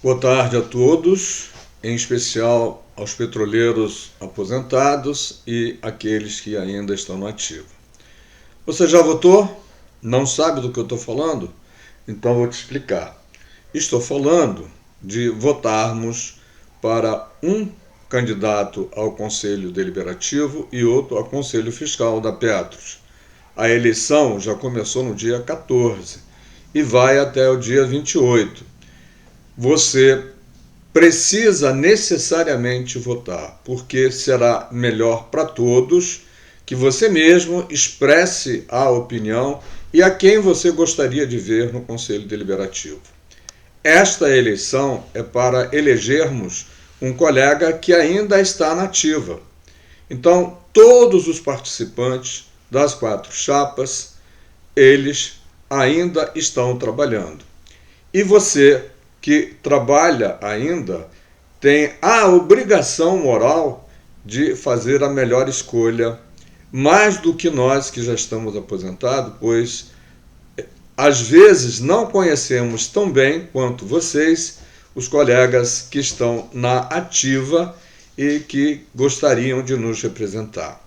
Boa tarde a todos, em especial aos petroleiros aposentados e aqueles que ainda estão na ativa. Você já votou? Não sabe do que eu estou falando? Então vou te explicar. Estou falando de votarmos para um candidato ao Conselho Deliberativo e outro ao Conselho Fiscal da Petros. A eleição já começou no dia 14 e vai até o dia 28. Você precisa necessariamente votar, porque será melhor para todos que você mesmo expresse a opinião e a quem você gostaria de ver no Conselho Deliberativo. Esta eleição é para elegermos um colega que ainda está na ativa. Então, todos os participantes das 4 chapas, eles ainda estão trabalhando. E você que trabalha ainda tem a obrigação moral de fazer a melhor escolha, mais do que nós que já estamos aposentados, pois às vezes não conhecemos tão bem quanto vocês os colegas que estão na ativa e que gostariam de nos representar.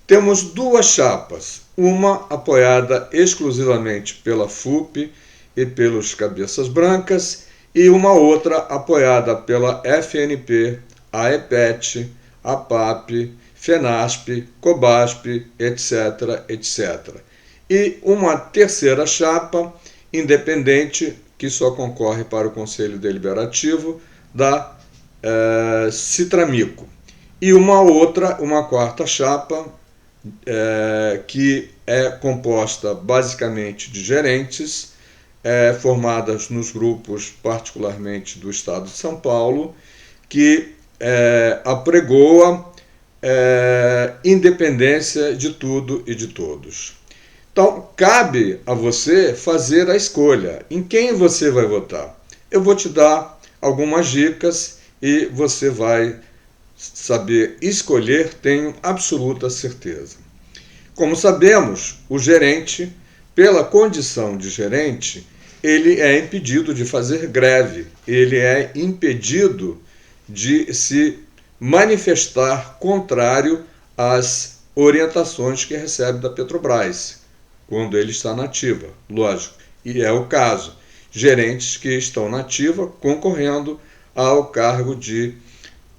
Temos 2 chapas, uma apoiada exclusivamente pela FUP e pelos Cabeças Brancas, e uma outra apoiada pela FNP, a EPET, a PAP, FENASP, COBASP, etc., etc. E uma terceira chapa, independente, que só concorre para o Conselho Deliberativo, da Citramico. E uma quarta chapa, que é composta basicamente de gerentes, formadas nos grupos, particularmente do Estado de São Paulo, que apregoa independência de tudo e de todos. Então, cabe a você fazer a escolha. Em quem você vai votar? Eu vou te dar algumas dicas e você vai saber escolher, tenho absoluta certeza. Como sabemos, o gerente, pela condição de gerente, ele é impedido de fazer greve, ele é impedido de se manifestar contrário às orientações que recebe da Petrobras, quando ele está na ativa, lógico. E é o caso, gerentes que estão na ativa concorrendo ao cargo de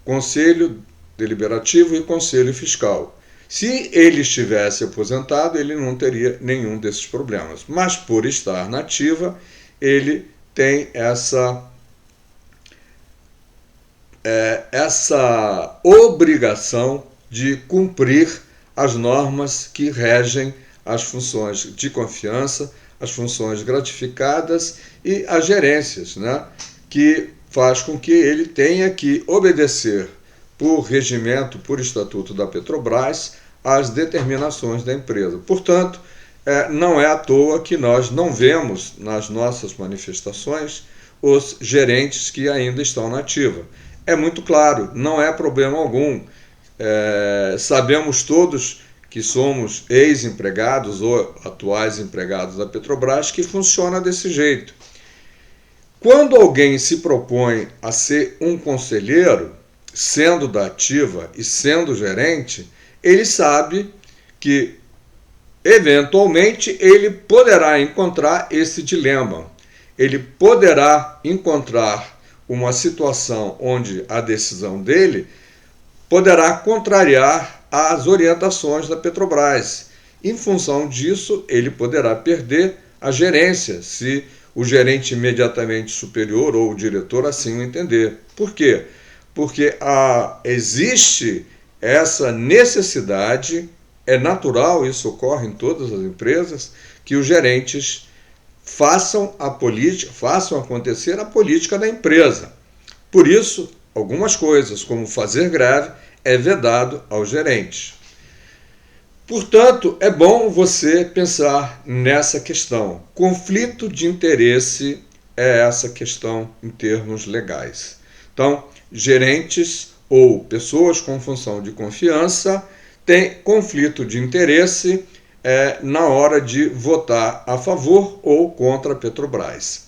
Conselho Deliberativo e Conselho Fiscal. Se ele estivesse aposentado, ele não teria nenhum desses problemas. Mas, por estar na ativa, ele tem essa obrigação de cumprir as normas que regem as funções de confiança, as funções gratificadas e as gerências, né? Que faz com que ele tenha que obedecer por regimento, por estatuto da Petrobras, as determinações da empresa. Portanto, não é à toa que nós não vemos nas nossas manifestações os gerentes que ainda estão na ativa. É muito claro, não é problema algum. Sabemos todos que somos ex-empregados ou atuais empregados da Petrobras que funciona desse jeito. Quando alguém se propõe a ser um conselheiro, sendo da ativa e sendo gerente, ele sabe que, eventualmente, ele poderá encontrar esse dilema. Ele poderá encontrar uma situação onde a decisão dele poderá contrariar as orientações da Petrobras. Em função disso, ele poderá perder a gerência, se o gerente imediatamente superior ou o diretor assim o entender. Por quê? Porque existe essa necessidade, é natural, isso ocorre em todas as empresas, que os gerentes façam acontecer a política da empresa. Por isso, algumas coisas, como fazer greve, é vedado aos gerentes. Portanto, é bom você pensar nessa questão. Conflito de interesse é essa questão em termos legais. Então, gerentes ou pessoas com função de confiança têm conflito de interesse na hora de votar a favor ou contra a Petrobras.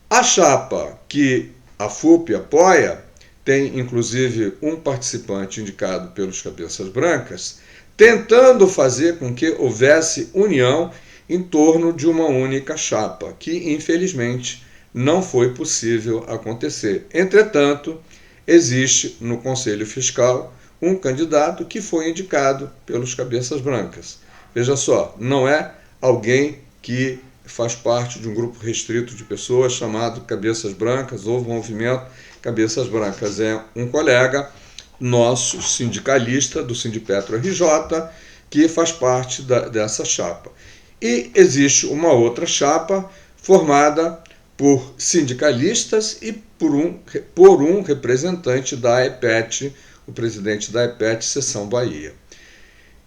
A chapa que A FUP apoia, tem inclusive um participante indicado pelos cabeças brancas, tentando fazer com que houvesse união em torno de uma única chapa, que infelizmente não foi possível acontecer. Entretanto, existe no Conselho Fiscal um candidato que foi indicado pelos cabeças brancas. Veja só, não é alguém que faz parte de um grupo restrito de pessoas chamado Cabeças Brancas ou Movimento Cabeças Brancas. É um colega nosso, sindicalista do Sindipetro RJ, que faz parte dessa chapa. E existe uma outra chapa formada por sindicalistas e por um representante da EPET, o presidente da EPET, Seção Bahia.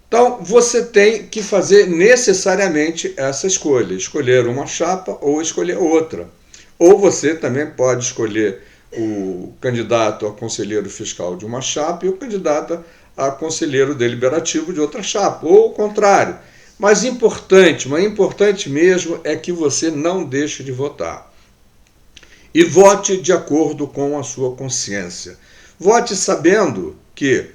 Então, você tem que fazer necessariamente essa escolha, escolher uma chapa ou escolher outra. Ou você também pode escolher o candidato a conselheiro fiscal de uma chapa e o candidato a conselheiro deliberativo de outra chapa, ou o contrário. Mas importante mesmo é que você não deixe de votar. E vote de acordo com a sua consciência. Vote sabendo que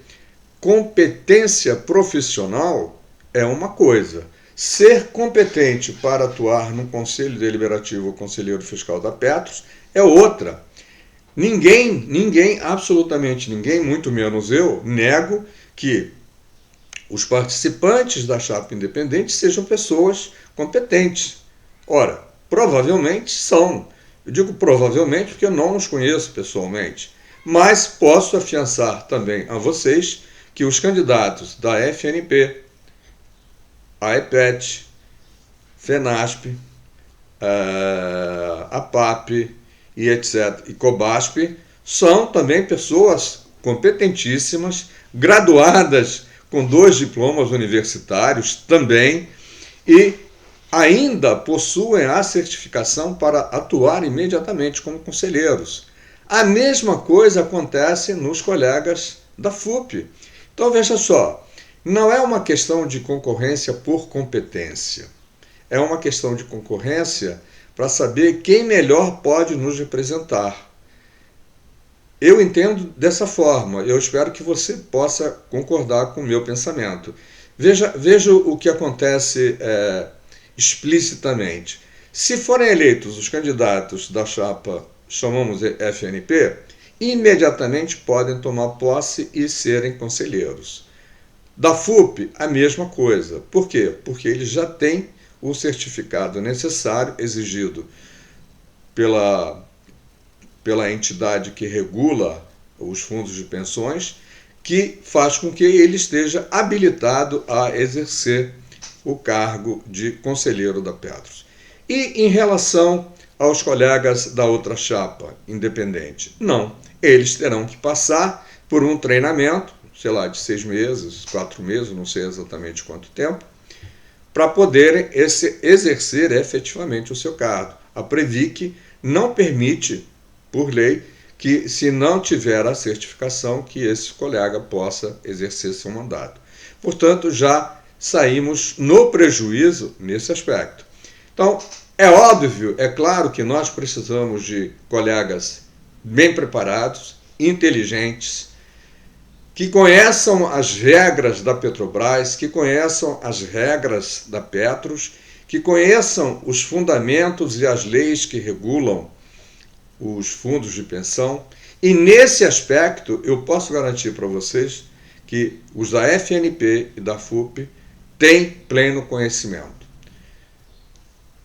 competência profissional é uma coisa. Ser competente para atuar no Conselho Deliberativo ou Conselheiro Fiscal da Petros é outra. Ninguém, absolutamente ninguém, muito menos eu, nego que os participantes da chapa independente sejam pessoas competentes. Ora, provavelmente são. Eu digo provavelmente porque eu não os conheço pessoalmente. Mas posso afiançar também a vocês que os candidatos da FNP, a EPET, FENASP, a PAP e etc., e COBASP, são também pessoas competentíssimas, graduadas com 2 diplomas universitários também, e ainda possuem a certificação para atuar imediatamente como conselheiros. A mesma coisa acontece nos colegas da FUP. Então, veja só, não é uma questão de concorrência por competência. É uma questão de concorrência para saber quem melhor pode nos representar. Eu entendo dessa forma. Eu espero que você possa concordar com o meu pensamento. Veja o que acontece explicitamente. Se forem eleitos os candidatos da chapa, chamamos de FNP, imediatamente podem tomar posse e serem conselheiros. Da FUP, a mesma coisa. Por quê? Porque eles já têm o certificado necessário exigido pela entidade que regula os fundos de pensões, que faz com que ele esteja habilitado a exercer o cargo de conselheiro da Petros. E em relação aos colegas da outra chapa independente, não. Eles terão que passar por um treinamento, sei lá, de 6 meses, 4 meses, não sei exatamente quanto tempo, para poderem exercer efetivamente o seu cargo. A Previc não permite, por lei, que se não tiver a certificação, que esse colega possa exercer seu mandato. Portanto, já saímos no prejuízo nesse aspecto. Então, é óbvio, é claro que nós precisamos de colegas bem preparados, inteligentes, que conheçam as regras da Petrobras, que conheçam as regras da Petros, que conheçam os fundamentos e as leis que regulam os fundos de pensão. E nesse aspecto, eu posso garantir para vocês que os da FNP e da FUP têm pleno conhecimento.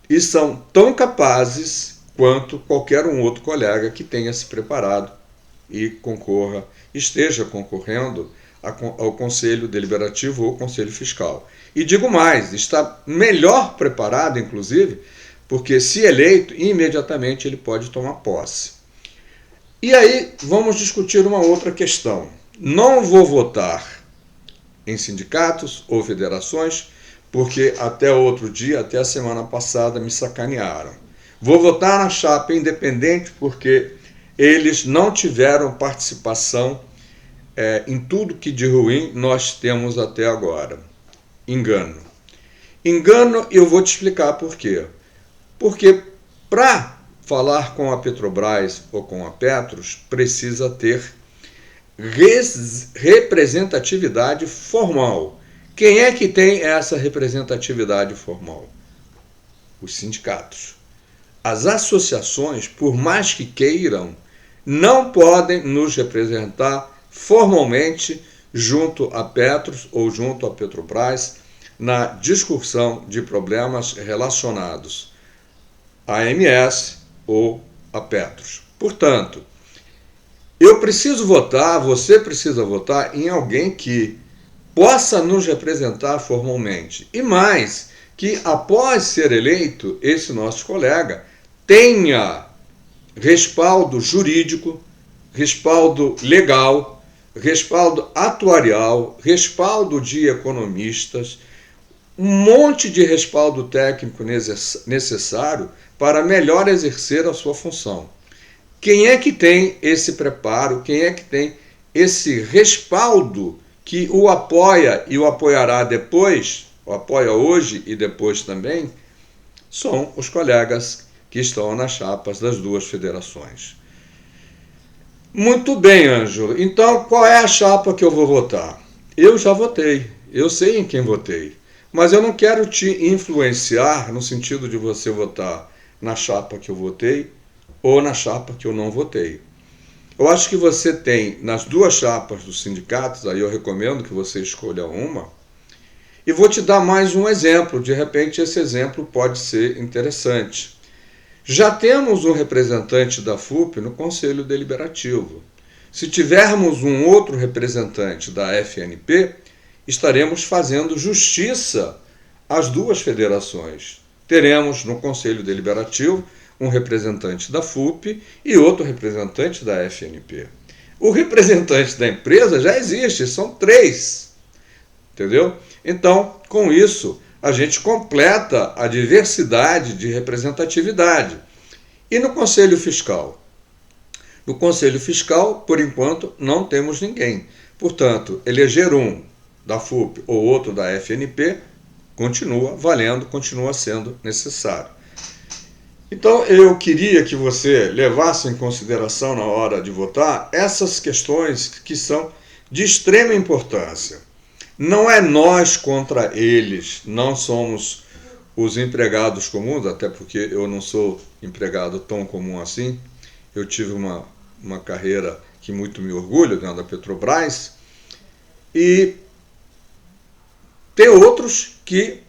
E são tão capazes quanto qualquer um outro colega que tenha se preparado e esteja concorrendo ao Conselho Deliberativo ou Conselho Fiscal. E digo mais, está melhor preparado, inclusive, porque se eleito, imediatamente ele pode tomar posse. E aí vamos discutir uma outra questão. Não vou votar em sindicatos ou federações, porque até outro dia, até a semana passada, me sacanearam. Vou votar na chapa independente porque eles não tiveram participação em tudo que de ruim nós temos até agora. Engano, eu vou te explicar por quê. Porque para falar com a Petrobras ou com a Petros precisa ter representatividade formal. Quem é que tem essa representatividade formal? Os sindicatos. As associações, por mais que queiram, não podem nos representar formalmente junto à Petros ou junto à Petrobras na discussão de problemas relacionados à AMS ou à Petros. Portanto, eu preciso votar, você precisa votar em alguém que possa nos representar formalmente. E mais, que após ser eleito, esse nosso colega tenha respaldo jurídico, respaldo legal, respaldo atuarial, respaldo de economistas, um monte de respaldo técnico necessário para melhor exercer a sua função. Quem é que tem esse preparo? Quem é que tem esse respaldo que o apoia e o apoiará depois, o apoia hoje e depois também? São os colegas que estão nas chapas das duas federações. Muito bem, Ângelo. Então, qual é a chapa que eu vou votar? Eu já votei, eu sei em quem votei, mas eu não quero te influenciar no sentido de você votar na chapa que eu votei ou na chapa que eu não votei. Eu acho que você tem nas duas chapas dos sindicatos, aí eu recomendo que você escolha uma, e vou te dar mais um exemplo, de repente esse exemplo pode ser interessante. Já temos um representante da FUP no Conselho Deliberativo. Se tivermos um outro representante da FNP, estaremos fazendo justiça às duas federações. Teremos no Conselho Deliberativo um representante da FUP e outro representante da FNP. O representante da empresa já existe, são 3. Entendeu? Então, com isso, a gente completa a diversidade de representatividade. E no Conselho Fiscal? No Conselho Fiscal, por enquanto, não temos ninguém. Portanto, eleger um da FUP ou outro da FNP continua valendo, continua sendo necessário. Então, eu queria que você levasse em consideração na hora de votar essas questões que são de extrema importância. Não é nós contra eles, não somos os empregados comuns, até porque eu não sou empregado tão comum assim. Eu tive uma carreira que muito me orgulho dentro da Petrobras, e tem outros que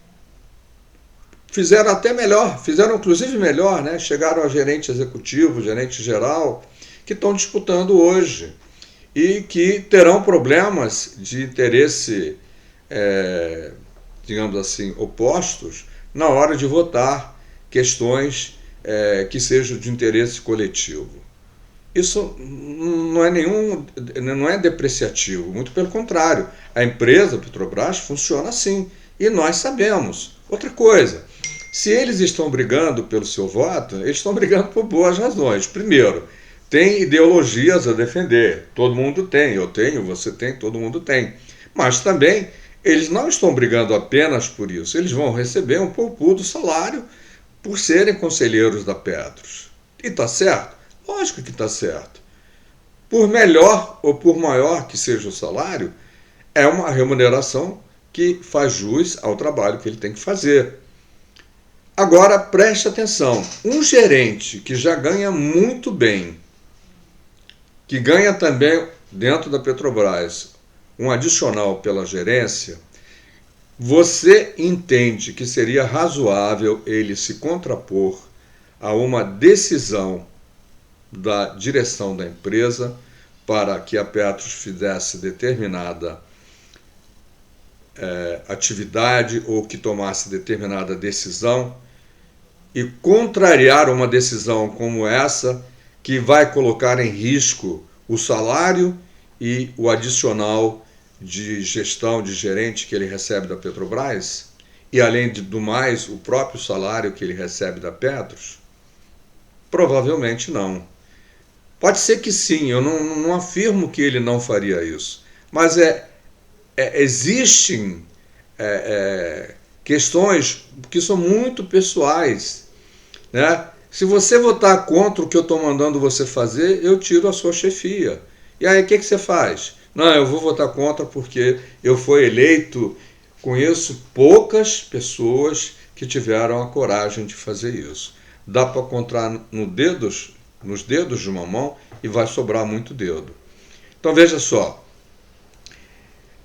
fizeram até melhor, fizeram inclusive melhor, né? Chegaram a gerente executivo, gerente geral, que estão disputando hoje e que terão problemas de interesse, digamos assim, opostos na hora de votar questões que sejam de interesse coletivo. Isso não é depreciativo, muito pelo contrário. A empresa Petrobras funciona assim e nós sabemos. Outra coisa, se eles estão brigando pelo seu voto, eles estão brigando por boas razões. Primeiro, tem ideologias a defender. Todo mundo tem, eu tenho, você tem, todo mundo tem. Mas também, eles não estão brigando apenas por isso. Eles vão receber um poupudo salário por serem conselheiros da Petros. E está certo? Lógico que está certo. Por melhor ou por maior que seja o salário, é uma remuneração que faz jus ao trabalho que ele tem que fazer. Agora, preste atenção, um gerente que já ganha muito bem, que ganha também dentro da Petrobras um adicional pela gerência, você entende que seria razoável ele se contrapor a uma decisão da direção da empresa para que a Petros fizesse determinada atividade ou que tomasse determinada decisão, e contrariar uma decisão como essa, que vai colocar em risco o salário e o adicional de gestão de gerente que ele recebe da Petrobras, e além do mais, o próprio salário que ele recebe da Petros? Provavelmente não. Pode ser que sim, eu não afirmo que ele não faria isso, mas existem questões que são muito pessoais, né? Se você votar contra o que eu estou mandando você fazer, eu tiro a sua chefia. E aí o que você faz? Não, eu vou votar contra porque eu fui eleito. Conheço poucas pessoas que tiveram a coragem de fazer isso. Dá para contar nos dedos de uma mão e vai sobrar muito dedo. Então veja só,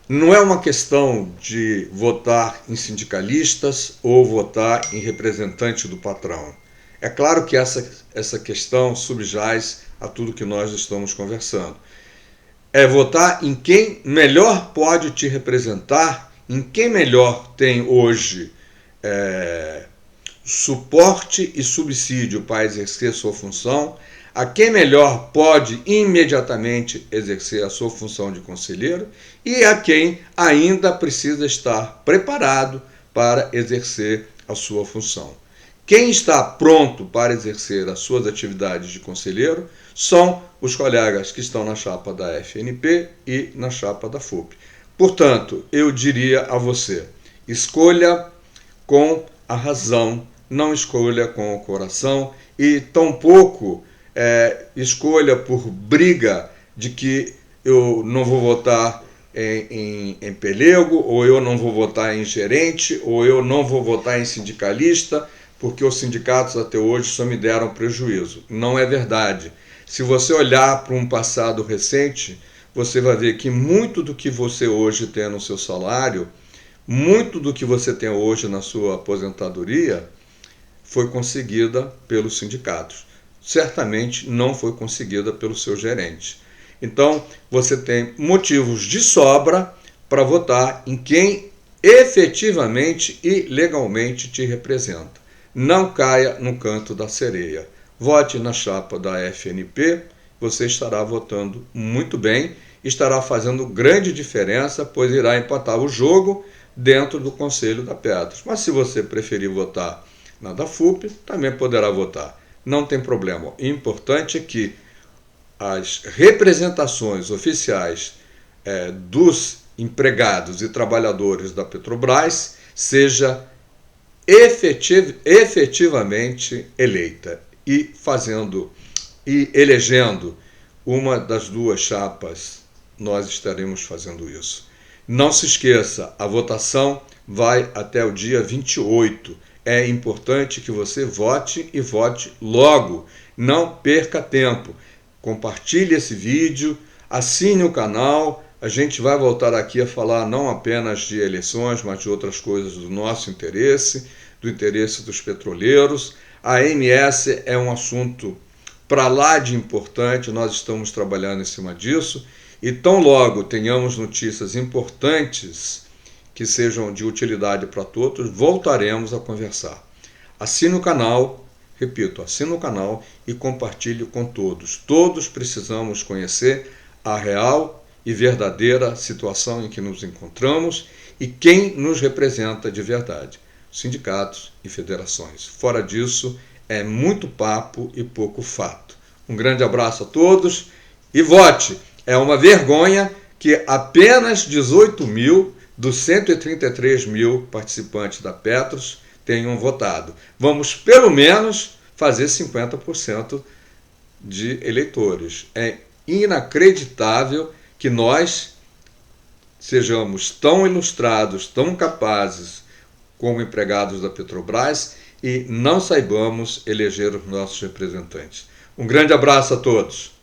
não é uma questão de votar em sindicalistas ou votar em representante do patrão. É claro que essa questão subjaz a tudo que nós estamos conversando. É votar em quem melhor pode te representar, em quem melhor tem hoje suporte e subsídio para exercer sua função, a quem melhor pode imediatamente exercer a sua função de conselheiro e a quem ainda precisa estar preparado para exercer a sua função. Quem está pronto para exercer as suas atividades de conselheiro são os colegas que estão na chapa da FNP e na chapa da FUP. Portanto, eu diria a você, escolha com a razão, não escolha com o coração e tampouco escolha por briga de que eu não vou votar em pelego, ou eu não vou votar em gerente, ou eu não vou votar em sindicalista, porque os sindicatos até hoje só me deram prejuízo. Não é verdade. Se você olhar para um passado recente, você vai ver que muito do que você hoje tem no seu salário, muito do que você tem hoje na sua aposentadoria, foi conseguida pelos sindicatos. Certamente não foi conseguida pelo seu gerente. Então, você tem motivos de sobra para votar em quem efetivamente e legalmente te representa. Não caia no canto da sereia. Vote na chapa da FNP, você estará votando muito bem, estará fazendo grande diferença, pois irá empatar o jogo dentro do Conselho da Petros. Mas se você preferir votar na da FUP, também poderá votar. Não tem problema. O importante é que as representações oficiais dos empregados e trabalhadores da Petrobras seja efetivamente eleita e elegendo uma das duas chapas, nós estaremos fazendo isso. Não se esqueça, a votação vai até o dia 28. É importante que você vote e vote logo. Não perca tempo. Compartilhe esse vídeo, assine o canal. A gente vai voltar aqui a falar não apenas de eleições, mas de outras coisas do nosso interesse, do interesse dos petroleiros. A AMS é um assunto para lá de importante, nós estamos trabalhando em cima disso. E tão logo tenhamos notícias importantes que sejam de utilidade para todos, voltaremos a conversar. Assine o canal, repito, assine o canal e compartilhe com todos. Todos precisamos conhecer a real e verdadeira situação em que nos encontramos e quem nos representa de verdade, sindicatos e federações. Fora disso, é muito papo e pouco fato. Um grande abraço a todos e vote! É uma vergonha que apenas 18 mil dos 133 mil participantes da Petros tenham votado. Vamos, pelo menos, fazer 50% de eleitores. É inacreditável que nós sejamos tão ilustrados, tão capazes como empregados da Petrobras e não saibamos eleger os nossos representantes. Um grande abraço a todos.